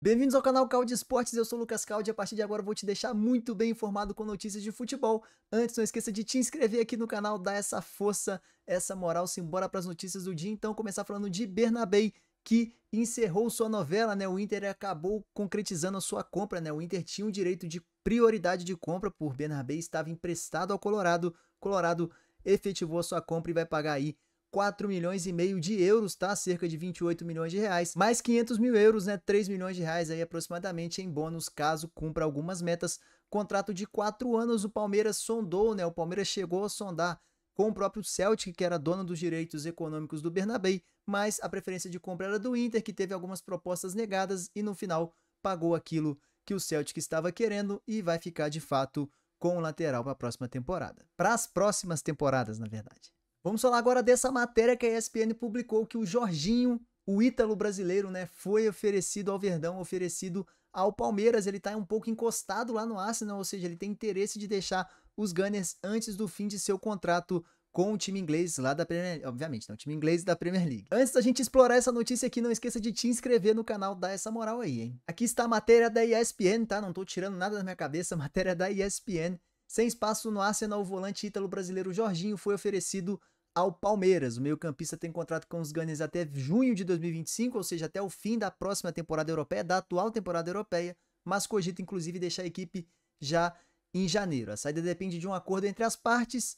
Bem-vindos ao canal Calde Esportes, eu sou o Lucas Calde e a partir de agora eu vou te deixar muito bem informado com notícias de futebol. Antes, não esqueça de te inscrever aqui no canal, dar essa força, essa moral, simbora para as notícias do dia. Então, começar falando de Bernabéu, que encerrou sua novela, né? O Inter acabou concretizando a sua compra, né? O Inter tinha o direito de prioridade de compra por Bernabéu, estava emprestado ao Colorado. Colorado efetivou a sua compra e vai pagar aí 4 milhões e meio de euros, tá? Cerca de 28 milhões de reais, mais 500 mil euros, né? 3 milhões de reais aí aproximadamente em bônus, caso cumpra algumas metas. Contrato de 4 anos, o Palmeiras sondou, né? O Palmeiras chegou a sondar com o próprio Celtic, que era dono dos direitos econômicos do Bernabéu, mas a preferência de compra era do Inter, que teve algumas propostas negadas e no final pagou aquilo que o Celtic estava querendo e vai ficar de fato com o lateral para a próxima temporada. Para as próximas temporadas, na verdade. Vamos falar agora dessa matéria que a ESPN publicou, que o Jorginho, o ítalo brasileiro, né, foi oferecido ao Verdão, oferecido ao Palmeiras. Ele tá um pouco encostado lá no Arsenal, ou seja, ele tem interesse de deixar os Gunners antes do fim de seu contrato com o time inglês lá da Premier League, obviamente, não, o time inglês da Premier League. Antes da gente explorar essa notícia aqui, não esqueça de te inscrever no canal, dá essa moral aí, hein? Aqui está a matéria da ESPN, tá? Não tô tirando nada da minha cabeça, a matéria da ESPN. Sem espaço no Arsenal, o volante ítalo brasileiro Jorginho foi oferecido ao Palmeiras. O meio-campista tem contrato com os Gunners até junho de 2025, ou seja, até o fim da próxima temporada europeia, da atual temporada europeia, mas cogita inclusive deixar a equipe já em janeiro. A saída depende de um acordo entre as partes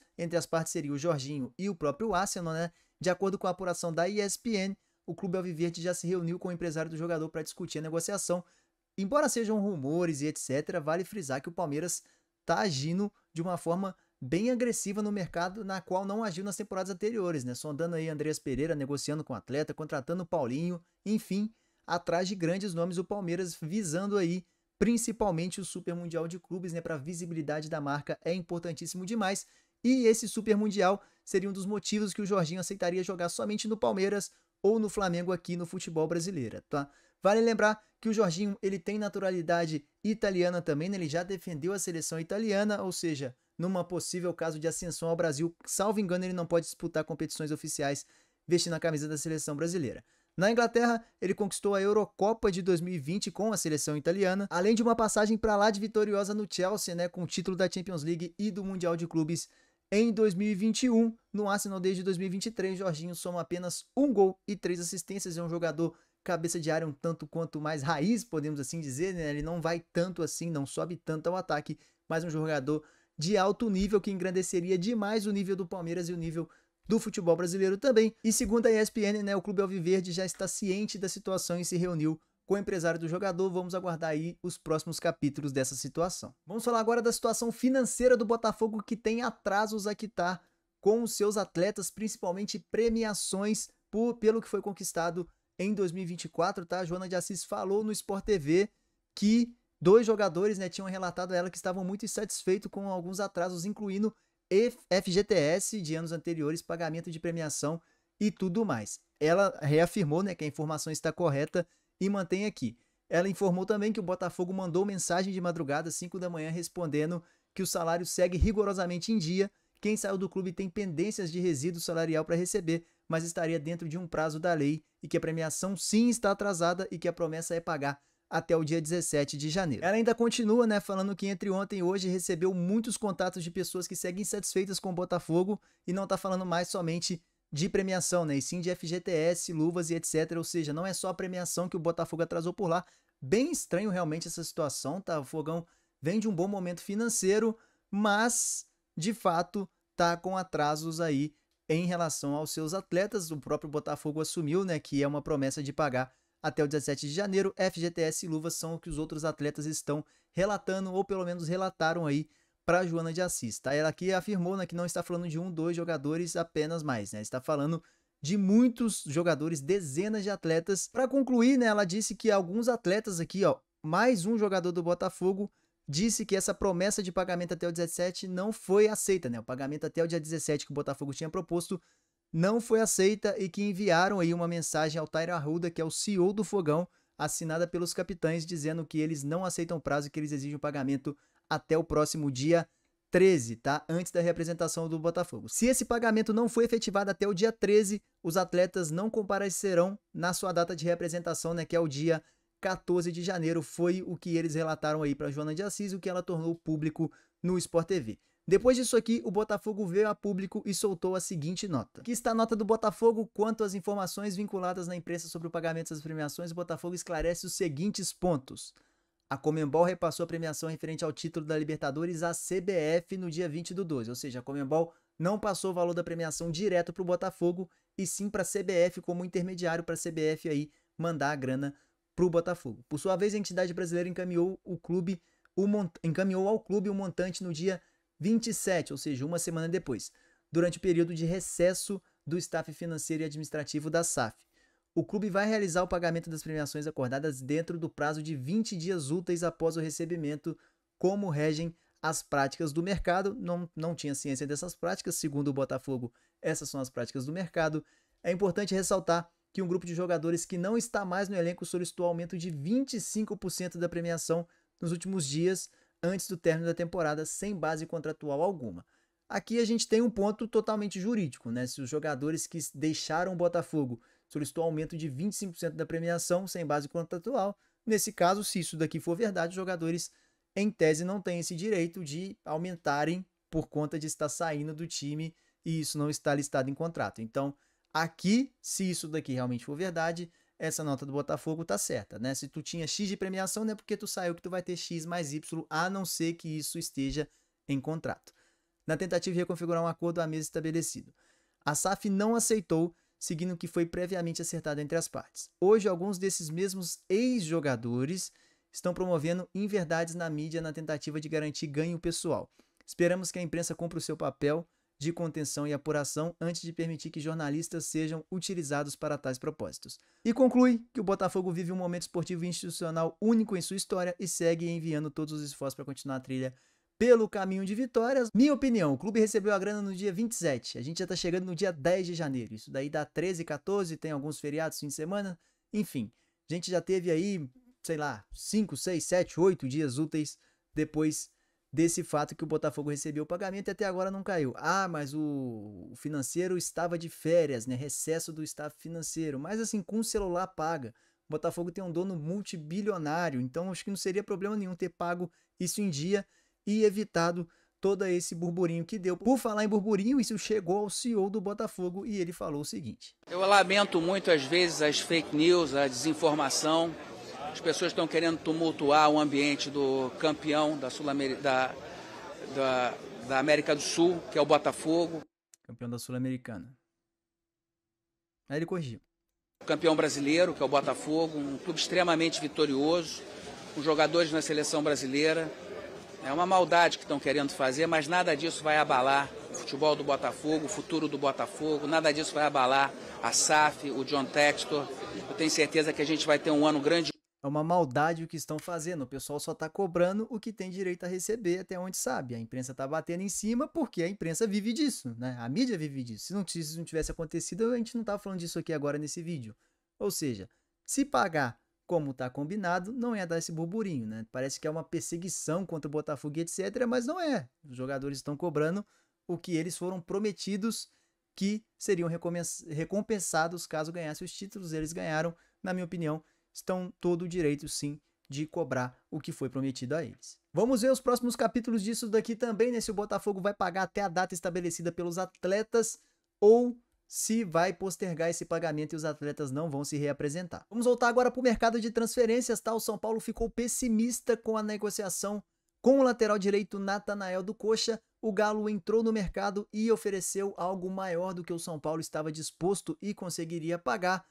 seria o Jorginho e o próprio Arsenal, né? De acordo com a apuração da ESPN, o clube alviverde já se reuniu com o empresário do jogador para discutir a negociação. Embora sejam rumores e etc., vale frisar que o Palmeiras está agindo de uma forma bem agressiva no mercado, na qual não agiu nas temporadas anteriores, né? Sondando aí Andreas Pereira, negociando com o atleta, contratando o Paulinho, enfim, atrás de grandes nomes o Palmeiras, visando aí principalmente o Super Mundial de Clubes, né? Para a visibilidade da marca é importantíssimo demais. E esse Super Mundial seria um dos motivos que o Jorginho aceitaria jogar somente no Palmeiras ou no Flamengo aqui no futebol brasileiro, tá? Vale lembrar que o Jorginho, ele tem naturalidade italiana também, né? Ele já defendeu a seleção italiana, ou seja, numa possível caso de ascensão ao Brasil, salvo engano, ele não pode disputar competições oficiais vestindo a camisa da seleção brasileira. Na Inglaterra, ele conquistou a Eurocopa de 2020 com a seleção italiana, além de uma passagem para lá de vitoriosa no Chelsea, né, com o título da Champions League e do Mundial de Clubes em 2021. No Arsenal desde 2023, Jorginho soma apenas 1 gol e 3 assistências. É um jogador cabeça de área um tanto quanto mais raiz, podemos assim dizer, né? Ele não vai tanto assim, não sobe tanto ao ataque, mas um jogador de alto nível que engrandeceria demais o nível do Palmeiras e o nível do futebol brasileiro também. E segundo a ESPN, né, o clube alviverde já está ciente da situação e se reuniu com o empresário do jogador. Vamos aguardar aí os próximos capítulos dessa situação. Vamos falar agora da situação financeira do Botafogo, que tem atrasos a quitar com os seus atletas, principalmente premiações pelo que foi conquistado em 2024, tá? A Joana de Assis falou no Sport TV que 2 jogadores, né, tinham relatado a ela que estavam muito insatisfeitos com alguns atrasos, incluindo FGTS de anos anteriores, pagamento de premiação e tudo mais. Ela reafirmou, né, que a informação está correta e mantém aqui. Ela informou também que o Botafogo mandou mensagem de madrugada, 5 da manhã, respondendo que o salário segue rigorosamente em dia. Quem saiu do clube tem pendências de resíduo salarial para receber, mas estaria dentro de um prazo da lei e que a premiação sim está atrasada e que a promessa é pagar até o dia 17 de janeiro. Ela ainda continua, né, falando que entre ontem e hoje recebeu muitos contatos de pessoas que seguem insatisfeitas com o Botafogo e não tá falando mais somente de premiação, né, e sim de FGTS, luvas e etc. Ou seja, não é só a premiação que o Botafogo atrasou por lá. Bem estranho realmente essa situação, tá? O Fogão vem de um bom momento financeiro, mas de fato tá com atrasos aí em relação aos seus atletas. O próprio Botafogo assumiu, né, que é uma promessa de pagar até o 17 de janeiro. FGTS e luvas são o que os outros atletas estão relatando, ou pelo menos relataram aí para Joana de Assis, tá? Ela aqui afirmou, né, que não está falando de 1, 2 jogadores apenas mais, né? Está falando de muitos jogadores, dezenas de atletas. Para concluir, né, ela disse que alguns atletas aqui, ó, mais um jogador do Botafogo disse que essa promessa de pagamento até o 17 não foi aceita, né? O pagamento até o dia 17 que o Botafogo tinha proposto não foi aceita e que enviaram aí uma mensagem ao Tairo Arruda, que é o CEO do Fogão, assinada pelos capitães, dizendo que eles não aceitam prazo e que eles exigem o pagamento até o próximo dia 13, tá? Antes da representação do Botafogo. Se esse pagamento não for efetivado até o dia 13, os atletas não comparecerão na sua data de representação, né, que é o dia 14 de janeiro. Foi o que eles relataram aí para Joana de Assis, o que ela tornou público no Sport TV. Depois disso aqui, o Botafogo veio a público e soltou a seguinte nota. Aqui está a nota do Botafogo quanto às informações vinculadas na imprensa sobre o pagamento das premiações. O Botafogo esclarece os seguintes pontos. A Conmebol repassou a premiação referente ao título da Libertadores à CBF no dia 20/12, ou seja, a Conmebol não passou o valor da premiação direto para o Botafogo, e sim para a CBF como intermediário para a CBF aí mandar a grana para o Botafogo. Por sua vez, a entidade brasileira encaminhou ao clube o montante no dia 27, ou seja, uma semana depois, durante o período de recesso do staff financeiro e administrativo da SAF. O clube vai realizar o pagamento das premiações acordadas dentro do prazo de 20 dias úteis após o recebimento, como regem as práticas do mercado. Não tinha ciência dessas práticas, segundo o Botafogo, essas são as práticas do mercado. É importante ressaltar que um grupo de jogadores que não está mais no elenco solicitou aumento de 25% da premiação nos últimos dias, antes do término da temporada, sem base contratual alguma. Aqui a gente tem um ponto totalmente jurídico, né? Se os jogadores que deixaram o Botafogo solicitou aumento de 25% da premiação sem base contratual, nesse caso, se isso daqui for verdade, os jogadores, em tese, não têm esse direito de aumentarem por conta de estar saindo do time e isso não está listado em contrato. Então, aqui, se isso daqui realmente for verdade, essa nota do Botafogo tá certa, né? Se tu tinha X de premiação, não é porque tu saiu que tu vai ter X mais Y, a não ser que isso esteja em contrato. Na tentativa de reconfigurar um acordo à mesa estabelecido, a SAF não aceitou, seguindo o que foi previamente acertado entre as partes. Hoje, alguns desses mesmos ex-jogadores estão promovendo inverdades na mídia na tentativa de garantir ganho pessoal. Esperamos que a imprensa cumpra o seu papel de contenção e apuração antes de permitir que jornalistas sejam utilizados para tais propósitos. E conclui que o Botafogo vive um momento esportivo e institucional único em sua história e segue enviando todos os esforços para continuar a trilha pelo caminho de vitórias. Minha opinião, o clube recebeu a grana no dia 27, a gente já está chegando no dia 10 de janeiro, isso daí dá 13, 14, tem alguns feriados, fim de semana, enfim, a gente já teve aí, sei lá, 5, 6, 7, 8 dias úteis depois desse fato que o Botafogo recebeu o pagamento e até agora não caiu. Ah, mas o financeiro estava de férias, né? Recesso do staff financeiro. Mas assim, com o celular paga. O Botafogo tem um dono multibilionário, então acho que não seria problema nenhum ter pago isso em dia e evitado todo esse burburinho que deu. Por falar em burburinho, isso chegou ao CEO do Botafogo e ele falou o seguinte: eu lamento muito às vezes as fake news, a desinformação. As pessoas estão querendo tumultuar o ambiente do campeão da América do Sul, que é o Botafogo. Campeão da Sul-Americana. Aí ele corrigiu. O campeão brasileiro, que é o Botafogo, um clube extremamente vitorioso, com jogadores na seleção brasileira. É uma maldade que estão querendo fazer, mas nada disso vai abalar o futebol do Botafogo, o futuro do Botafogo, nada disso vai abalar a SAF, o John Textor. Eu tenho certeza que a gente vai ter um ano grande. É uma maldade o que estão fazendo, o pessoal só está cobrando o que tem direito a receber, até onde sabe. A imprensa está batendo em cima porque a imprensa vive disso, né? A mídia vive disso. Se não tivesse acontecido, a gente não estava falando disso aqui agora nesse vídeo. Ou seja, se pagar como está combinado, não ia dar esse burburinho, né? Parece que é uma perseguição contra o Botafogo e etc, mas não é. Os jogadores estão cobrando o que eles foram prometidos que seriam recompensados caso ganhassem os títulos. Eles ganharam, na minha opinião, estão todo o direito, sim, de cobrar o que foi prometido a eles. Vamos ver os próximos capítulos disso daqui também, né? Se o Botafogo vai pagar até a data estabelecida pelos atletas ou se vai postergar esse pagamento e os atletas não vão se reapresentar. Vamos voltar agora para o mercado de transferências, tá? O São Paulo ficou pessimista com a negociação com o lateral direito Natanael do Coxa. O Galo entrou no mercado e ofereceu algo maior do que o São Paulo estava disposto e conseguiria pagar,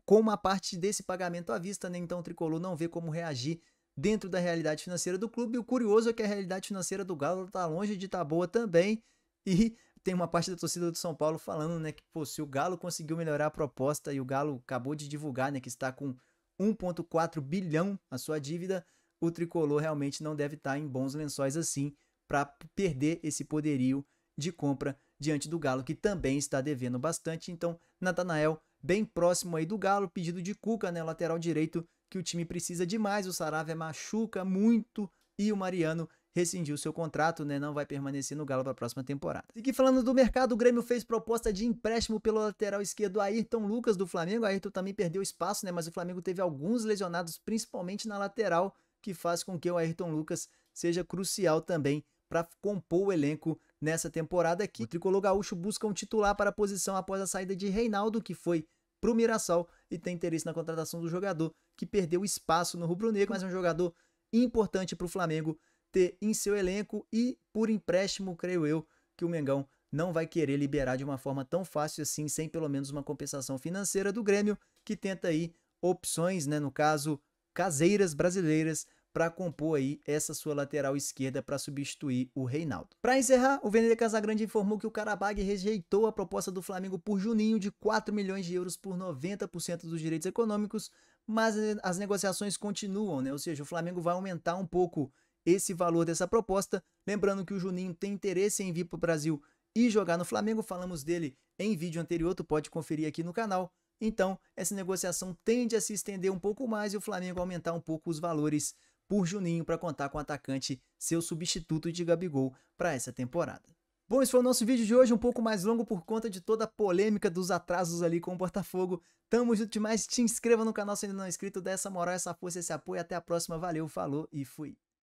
com uma parte desse pagamento à vista, né? Então o Tricolor não vê como reagir dentro da realidade financeira do clube. E o curioso é que a realidade financeira do Galo está longe de estar boa também. E tem uma parte da torcida do São Paulo falando, né, que pô, se o Galo conseguiu melhorar a proposta, e o Galo acabou de divulgar, né, que está com 1,4 bilhão a sua dívida, o Tricolor realmente não deve estar em bons lençóis assim para perder esse poderio de compra diante do Galo, que também está devendo bastante. Então, Natanael bem próximo aí do Galo, pedido de Cuca, né, lateral direito, que o time precisa demais. O Saravia machuca muito e o Mariano rescindiu seu contrato, né? Não vai permanecer no Galo para a próxima temporada. E que falando do mercado, o Grêmio fez proposta de empréstimo pelo lateral esquerdo Ayrton Lucas do Flamengo. Ayrton também perdeu espaço, né? Mas o Flamengo teve alguns lesionados, principalmente na lateral, que faz com que o Ayrton Lucas seja crucial também para compor o elenco nessa temporada aqui. O tricolor gaúcho busca um titular para a posição após a saída de Reinaldo, que foi para o Mirassol, e tem interesse na contratação do jogador, que perdeu espaço no rubro-negro, mas é um jogador importante para o Flamengo ter em seu elenco, e por empréstimo, creio eu, que o Mengão não vai querer liberar de uma forma tão fácil assim, sem pelo menos uma compensação financeira do Grêmio, que tenta aí opções, né, no caso, caseiras brasileiras, para compor aí essa sua lateral esquerda para substituir o Reinaldo. Para encerrar, o Vene Casagrande informou que o Qarabag rejeitou a proposta do Flamengo por Juninho de 4 milhões de euros por 90% dos direitos econômicos, mas as negociações continuam, né? Ou seja, o Flamengo vai aumentar um pouco esse valor dessa proposta. Lembrando que o Juninho tem interesse em vir para o Brasil e jogar no Flamengo, falamos dele em vídeo anterior, tu pode conferir aqui no canal. Então, essa negociação tende a se estender um pouco mais e o Flamengo aumentar um pouco os valores por Juninho para contar com o atacante, seu substituto de Gabigol para essa temporada. Bom, esse foi o nosso vídeo de hoje, um pouco mais longo por conta de toda a polêmica dos atrasos ali com o Botafogo. Tamo junto demais, te inscreva no canal se ainda não é inscrito, dá essa moral, essa força, esse apoio. Até a próxima, valeu, falou e fui.